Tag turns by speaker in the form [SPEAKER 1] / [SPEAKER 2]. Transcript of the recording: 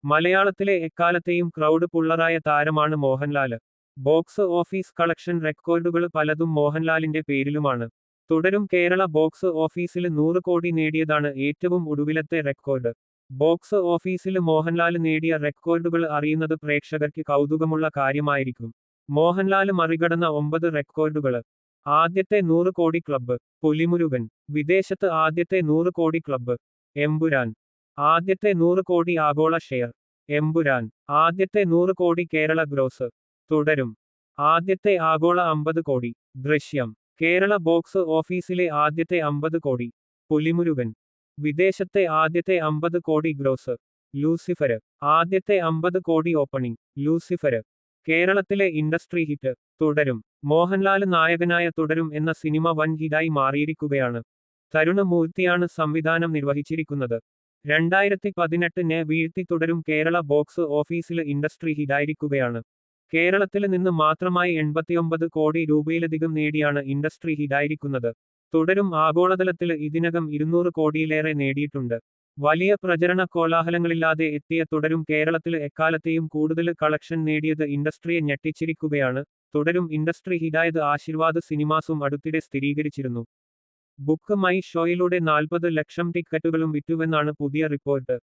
[SPEAKER 1] മലയാളത്തിലെ എക്കാലത്തെയും ക്രൗഡ് പുള്ളറായ താരമാണ് മോഹൻലാല്. ബോക്സ് ഓഫീസ് കളക്ഷൻ റെക്കോർഡുകൾ പലതും മോഹൻലാലിന്റെ പേരിലുമാണ്. തുടരും കേരള ബോക്സ് ഓഫീസില് 100 കോടി നേടിയതാണ് ഏറ്റവും ഒടുവിലത്തെ റെക്കോർഡ്. ബോക്സ് ഓഫീസില് മോഹൻലാല് നേടിയ റെക്കോർഡുകൾ അറിയുന്നത് പ്രേക്ഷകർക്ക് കൗതുകമുള്ള കാര്യമായിരിക്കും. മോഹൻലാല് മറികടന്ന 9 റെക്കോർഡുകള്. ആദ്യത്തെ 100 കോടി ക്ലബ്ബ്. പുലിമുരുകൻ. വിദേശത്ത് ആദ്യത്തെ 100 കോടി ക്ലബ്ബ്. എമ്പുരാൻ. ആദ്യത്തെ 100 കോടി ആഗോള ഷെയർ. എമ്പുരാൻ. ആദ്യത്തെ 100 കോടി കേരള ഗ്രോസ്. തുടരും. ആദ്യത്തെ ആഗോള 50 കോടി. ദൃശ്യം. കേരള ബോക്സ് ഓഫീസിലെ ആദ്യത്തെ 50 കോടി. പുലിമുരുകൻ. വിദേശത്തെ ആദ്യത്തെ 50 കോടി ഗ്രോസ്. ലൂസിഫര്. ആദ്യത്തെ 50 കോടി ഓപ്പണിംഗ്. ലൂസിഫര്. കേരളത്തിലെ ഇൻഡസ്ട്രി ഹിറ്റ്. തുടരും. മോഹൻലാല് നായകനായ തുടരും എന്ന സിനിമ വൻ ഹിറ്റായി മാറിയിരിക്കുകയാണ്. തരുണമൂർത്തിയാണ് സംവിധാനം നിർവഹിച്ചിരിക്കുന്നത്. 2018 വീഴ്ത്തി തുടരും കേരള ബോക്സ് ഓഫീസില് ഇൻഡസ്ട്രി ഹിറ്റായിരിക്കുകയാണ്. കേരളത്തില് നിന്ന് മാത്രമായി 89 കോടി രൂപയിലധികം നേടിയാണ് ഇൻഡസ്ട്രി ഹിറ്റായിരിക്കുന്നത്. തുടരും ആഗോളതലത്തില് ഇതിനകം 200 കോടിയിലേറെ നേടിയിട്ടുണ്ട്. വലിയ പ്രചരണ കോലാഹലങ്ങളില്ലാതെ എത്തിയ തുടരും കേരളത്തില് എക്കാലത്തെയും കൂടുതല് കളക്ഷൻ നേടിയത് ഇൻഡസ്ട്രിയെ ഞെട്ടിച്ചിരിക്കുകയാണ്. തുടരും ഇൻഡസ്ട്രി ഹിറ്റായത് ആശീർവാദ് സിനിമാസും അടുത്തിടെ സ്ഥിരീകരിച്ചിരുന്നു. ബുക്ക് മൈ ഷോയിലൂടെ 40 ലക്ഷം ടിക്കറ്റുകളും വിറ്റുവെന്നാണ് പുതിയ റിപ്പോർട്ട്.